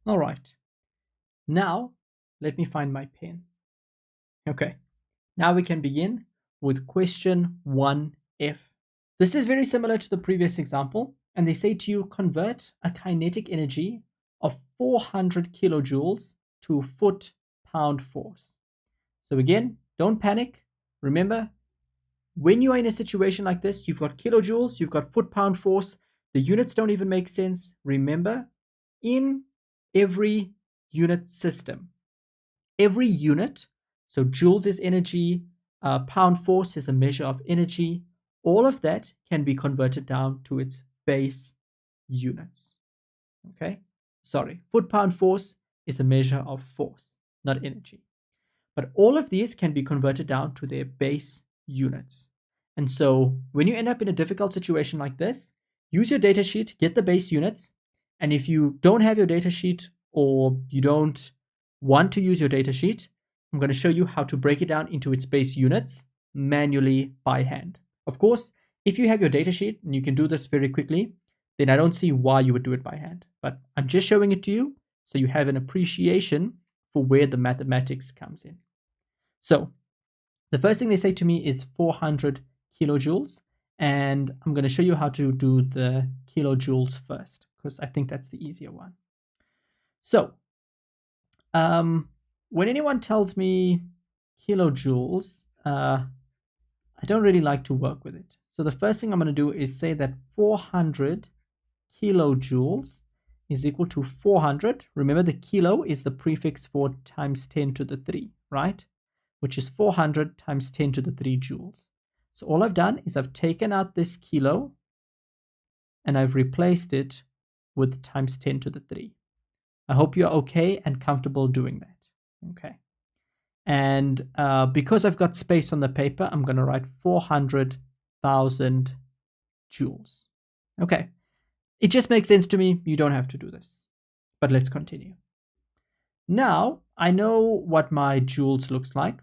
All right. Now, let me find my pen. Okay. Now we can begin with question 1F. This is very similar to the previous example, and they say to you, convert a kinetic energy of 400 kilojoules to foot-pound force. So again, don't panic. Remember, when you are in a situation like this, you've got kilojoules, you've got foot-pound force. The units don't even make sense. Remember, in every unit system, every unit, so joules is energy, pound force is a measure of energy, all of that can be converted down to its base units. Okay? Sorry, foot-pound force is a measure of force, not energy. But all of these can be converted down to their base units. And so when you end up in a difficult situation like this, use your data sheet, get the base units. And if you don't have your data sheet or you don't want to use your data sheet, I'm going to show you how to break it down into its base units manually by hand. Of course, if you have your data sheet and you can do this very quickly, then I don't see why you would do it by hand. But I'm just showing it to you so you have an appreciation for where the mathematics comes in. So the first thing they say to me is 400 kilojoules, and I'm going to show you how to do the kilojoules first, because I think that's the easier one. So when anyone tells me kilojoules, I don't really like to work with it. So the first thing I'm going to do is say that 400 kilojoules is equal to 400. Remember, the kilo is the prefix for times 10 to the 3, right? Which is 400 times 10 to the 3 joules. So all I've done is I've taken out this kilo and I've replaced it with times 10 to the 3. I hope you're okay and comfortable doing that. Okay. And because I've got space on the paper, I'm going to write 400,000 joules. Okay. It just makes sense to me. You don't have to do this. But let's continue. Now, I know what my joules looks like.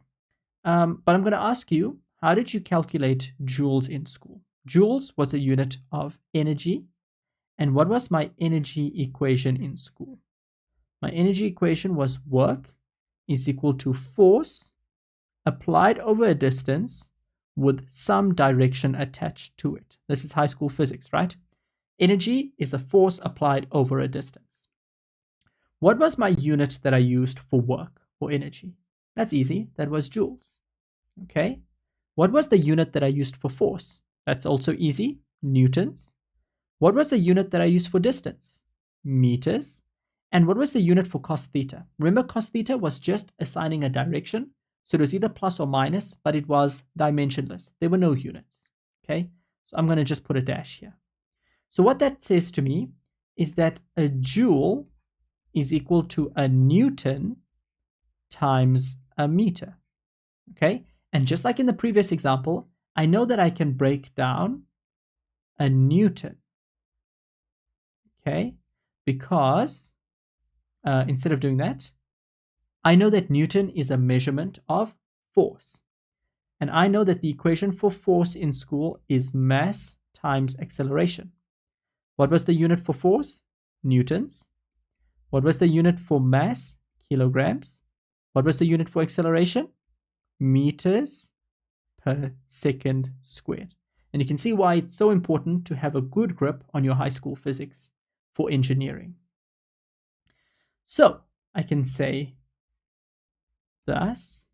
But I'm going to ask you, how did you calculate joules in school? Joules was a unit of energy. And what was my energy equation in school? My energy equation was work is equal to force applied over a distance with some direction attached to it. This is high school physics, right? Energy is a force applied over a distance. What was my unit that I used for work, for energy? That's easy. That was joules. Okay. What was the unit that I used for force? That's also easy. Newtons. What was the unit that I used for distance? Meters. And what was the unit for cos theta? Remember, cos theta was just assigning a direction. So it was either plus or minus, but it was dimensionless. There were no units. Okay. So I'm going to just put a dash here. So what that says to me is that a joule is equal to a Newton times a meter. Okay. And just like in the previous example, I know that I can break down a Newton. Okay. Because instead of doing that, I know that Newton is a measurement of force. And I know that the equation for force in school is mass times acceleration. What was the unit for force? Newtons. What was the unit for mass? Kilograms. What was the unit for acceleration? Meters per second squared. And you can see why it's so important to have a good grip on your high school physics for engineering. So I can say, thus,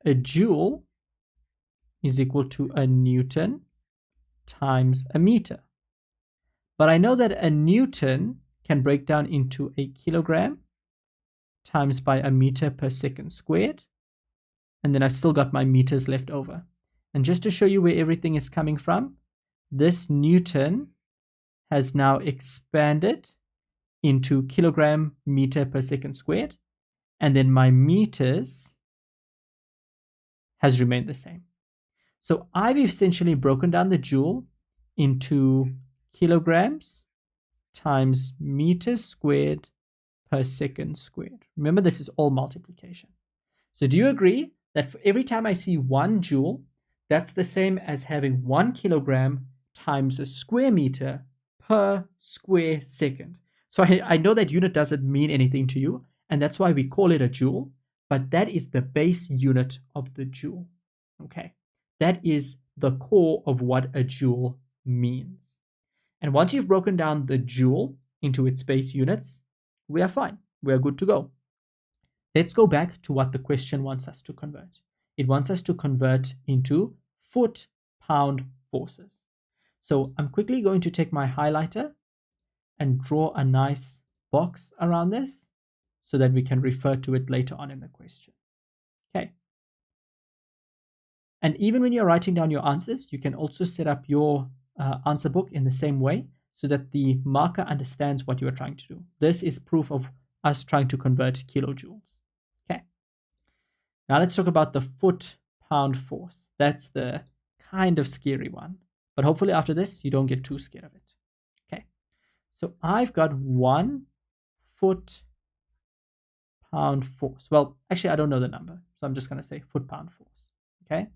a joule is equal to a Newton times a meter. But I know that a Newton can break down into a kilogram times by a meter per second squared. And then I've still got my meters left over. And just to show you where everything is coming from, this Newton has now expanded into kilogram meter per second squared. And then my meters has remained the same. So I've essentially broken down the joule into kilograms times meters squared per second squared. Remember, this is all multiplication. So do you agree that for every time I see 1 joule, that's the same as having 1 kilogram times a square meter per square second? So I know that unit doesn't mean anything to you, and that's why we call it a joule, but that is the base unit of the joule. Okay, that is the core of what a joule means. And once you've broken down the joule into its base units, we are fine. We are good to go. Let's go back to what the question wants us to convert. It wants us to convert into foot-pound forces. So I'm quickly going to take my highlighter and draw a nice box around this so that we can refer to it later on in the question. Okay. And even when you're writing down your answers, you can also set up your answer book in the same way so that the marker understands what you are trying to do. This is proof of us trying to convert kilojoules. Okay. Now let's talk about the foot-pound force. That's the kind of scary one. But hopefully after this, you don't get too scared of it. Okay. So I've got 1 foot-pound force. Well, actually, I don't know the number. So I'm just going to say foot-pound force. Okay.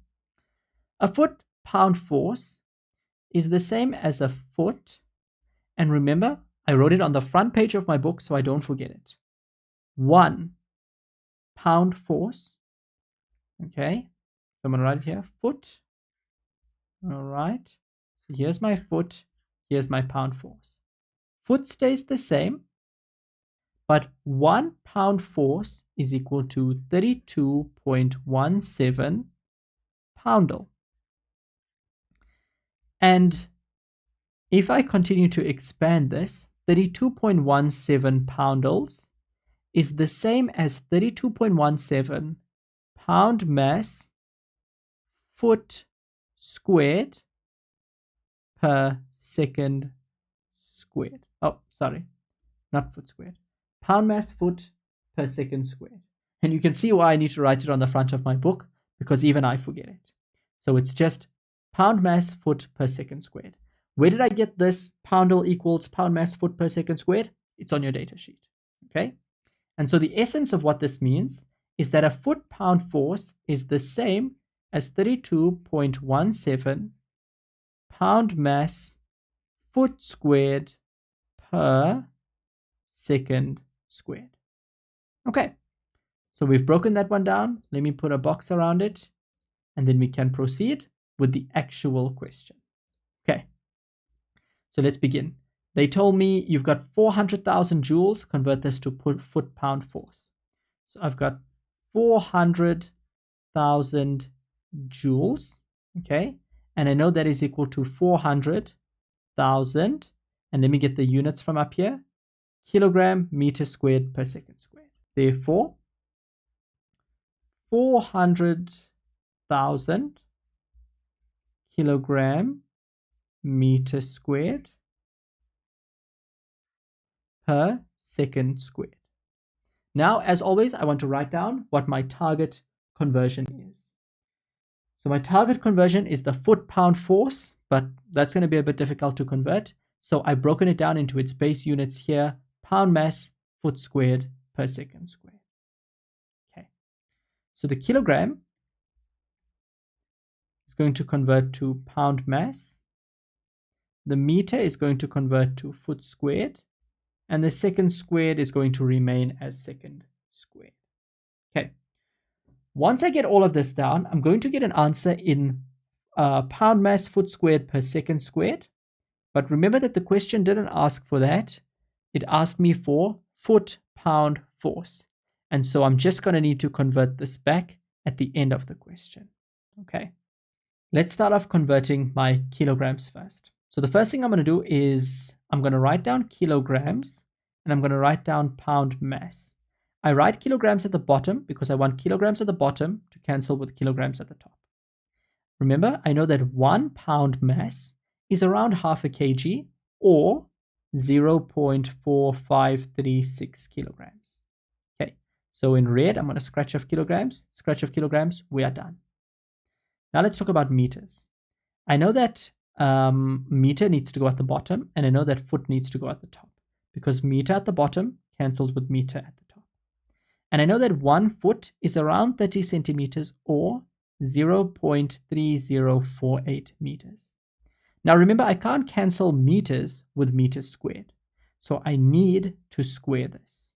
A foot-pound force is the same as a foot. And remember, I wrote it on the front page of my book so I don't forget it. 1 pound force. Okay. So I'm going to write it here. Foot. All right. So here's my foot. Here's my pound force. Foot stays the same, but 1 pound force is equal to 32.17 poundal. And if I continue to expand this, 32.17 poundals is the same as 32.17 pound mass foot squared per second squared. Oh, sorry, not foot squared. Pound mass foot per second squared. And you can see why I need to write it on the front of my book, because even I forget it. So it's just pound mass foot per second squared. Where did I get this poundal equals pound mass foot per second squared? It's on your data sheet. Okay. And so the essence of what this means is that a foot-pound force is the same as 32.17 pound mass foot squared per second squared. Okay, so we've broken that one down. Let me put a box around it, and then we can proceed with the actual question. Okay, so let's begin. They told me you've got 400,000 joules. Convert this to foot-pound force. So I've got 400,000 joules, okay? And I know that is equal to 400,000, and let me get the units from up here, kilogram meter squared per second squared. Therefore, 400,000 kilogram meter squared per second squared. Now, as always, I want to write down what my target conversion is. So my target conversion is the foot-pound force, but that's going to be a bit difficult to convert. So I've broken it down into its base units here, pound mass, foot squared per second squared. Okay. So the kilogram is going to convert to pound mass. The meter is going to convert to foot squared. And the second squared is going to remain as second squared. Okay. Once I get all of this down, I'm going to get an answer in pound mass foot squared per second squared. But remember that the question didn't ask for that. It asked me for foot-pound force. And so I'm just going to need to convert this back at the end of the question. Okay. Let's start off converting my kilograms first. So the first thing I'm going to do is I'm going to write down kilograms and I'm going to write down pound mass. I write kilograms at the bottom because I want kilograms at the bottom to cancel with kilograms at the top. Remember, I know that 1 pound mass is around half a kg or 0.4536 kilograms. Okay, so in red, I'm going to scratch off kilograms, we are done. Now let's talk about meters. I know that meter needs to go at the bottom, and I know that foot needs to go at the top because meter at the bottom cancels with meter at the top. And I know that 1 foot is around 30 centimeters or 0.3048 meters. Now remember, I can't cancel meters with meters squared. So I need to square this.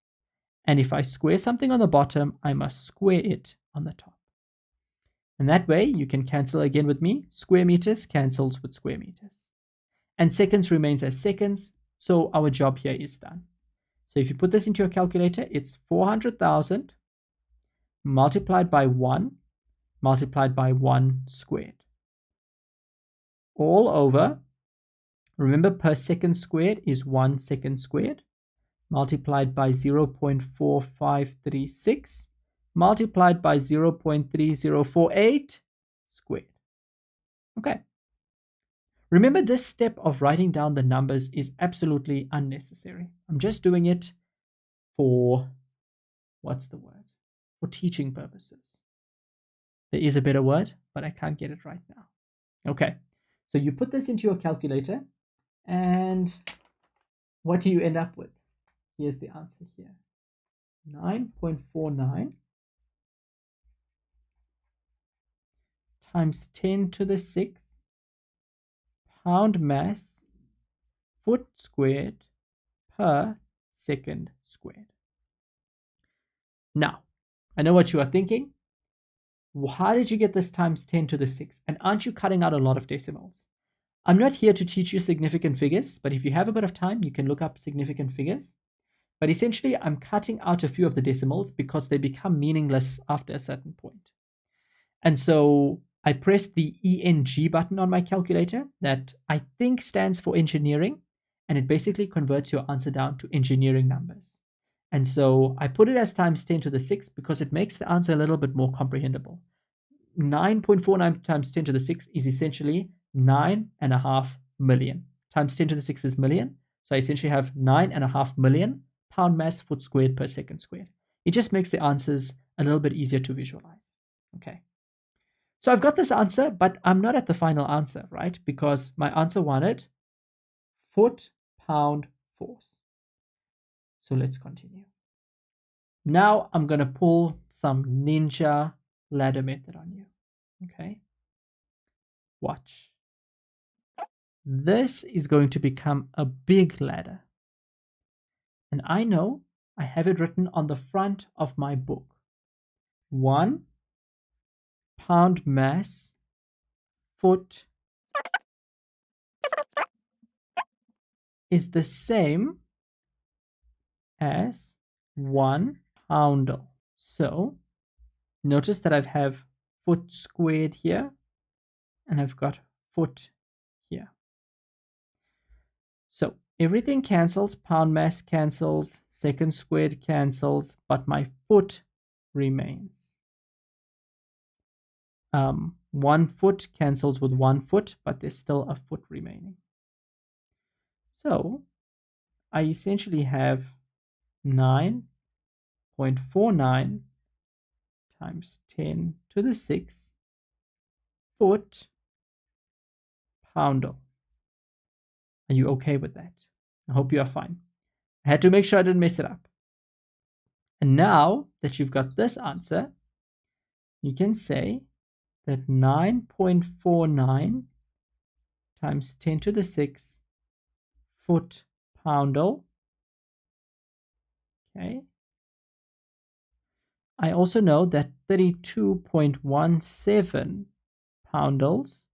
And if I square something on the bottom, I must square it on the top. And that way you can cancel again with me. Square meters cancels with square meters. And seconds remains as seconds. So our job here is done. So if you put this into your calculator, it's 400,000 multiplied by 1 multiplied by 1 squared. All over, remember per second squared is 1 second squared, multiplied by 0.4536, multiplied by 0.3048 squared. Okay. Remember, this step of writing down the numbers is absolutely unnecessary. I'm just doing it for, what's the word? For teaching purposes. There is a better word, but I can't get it right now. Okay, so you put this into your calculator, and what do you end up with? Here's the answer here. 9.49 times 10 to the 6 pound mass foot squared per second squared. Now, I know what you are thinking. How did you get this times 10 to the 6? And aren't you cutting out a lot of decimals? I'm not here to teach you significant figures, but if you have a bit of time, you can look up significant figures. But essentially, I'm cutting out a few of the decimals because they become meaningless after a certain point. And so I pressed the ENG button on my calculator that I think stands for engineering, and it basically converts your answer down to engineering numbers. And so I put it as times 10 to the 6 because it makes the answer a little bit more comprehensible. 9.49 times 10 to the 6 is essentially 9.5 million. Times 10 to the 6 is million. So I essentially have 9.5 million pound mass foot squared per second squared. It just makes the answers a little bit easier to visualize. Okay. So I've got this answer, but I'm not at the final answer, right? Because my answer wanted foot-pound force. So let's continue. Now I'm going to pull some ninja ladder method on you. Okay. Watch. This is going to become a big ladder. And I know I have it written on the front of my book. 1 pound mass foot is the same as 1 pound. So notice that I have foot squared here, and I've got foot here. So everything cancels, pound mass cancels, second squared cancels, but my foot remains. 1 foot cancels with 1 foot, but there's still a foot remaining. So I essentially have 9.49 times 10 to the 6 foot pound. Are you okay with that? I hope you are fine. I had to make sure I didn't mess it up. And now that you've got this answer, you can say that 9.49 times 10 to the 6 foot pound. Okay. I also know that 32.17 poundals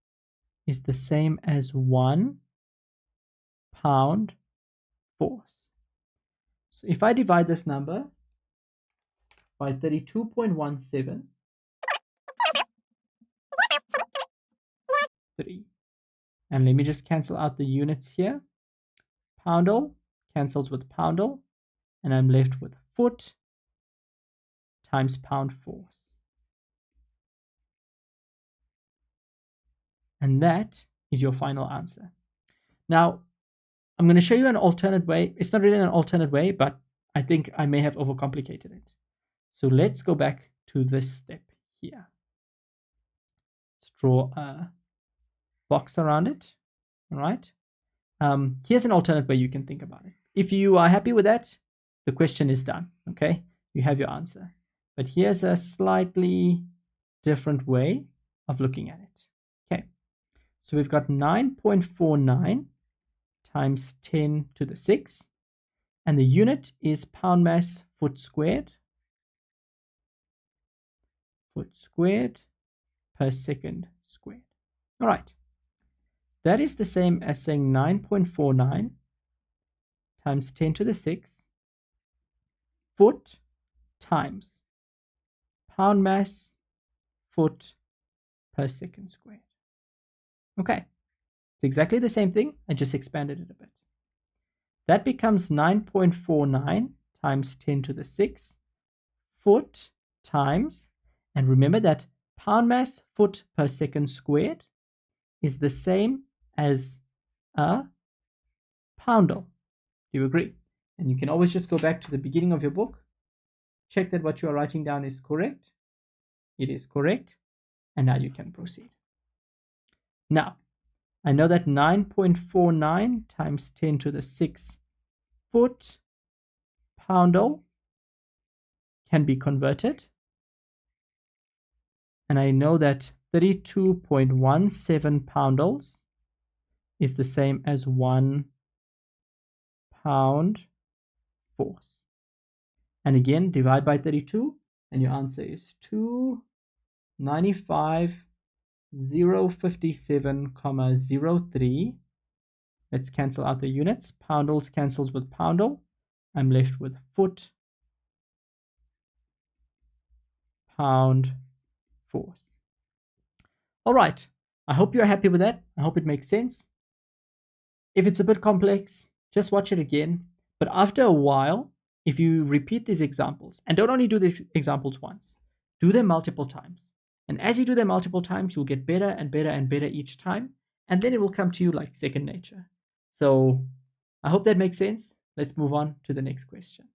is the same as 1 pound force. So if I divide this number by 32.17, 3. And let me just cancel out the units here. Poundal cancels with poundal, and I'm left with foot times pound force. And that is your final answer. Now, I'm going to show you an alternate way. It's not really an alternate way, but I think I may have overcomplicated it. So let's go back to this step here. Let's draw a box around it. All right. Here's an alternate way you can think about it. If you are happy with that, the question is done. Okay. You have your answer. But here's a slightly different way of looking at it. Okay. So we've got 9.49 times 10 to the 6 and the unit is pound mass foot squared per second squared. All right. That is the same as saying 9.49 times 10 to the 6 foot times pound mass foot per second squared. Okay, it's exactly the same thing. I just expanded it a bit. That becomes 9.49 times 10 to the 6 foot times, and remember that pound mass foot per second squared is the same as a poundal. Do you agree? And you can always just go back to the beginning of your book, check that what you are writing down is correct. It is correct. And now you can proceed. Now, I know that 9.49 times 10 to the 6 foot poundal can be converted. And I know that 32.17 poundals is the same as 1 pound force. And again, divide by 32, and your answer is 295,057,03. Let's cancel out the units. Poundals cancels with poundal. I'm left with foot pound force. All right. I hope you're happy with that. I hope it makes sense. If it's a bit complex, just watch it again. But after a while, if you repeat these examples, and don't only do these examples once, do them multiple times. And as you do them multiple times, you'll get better and better and better each time. And then it will come to you like second nature. So I hope that makes sense. Let's move on to the next question.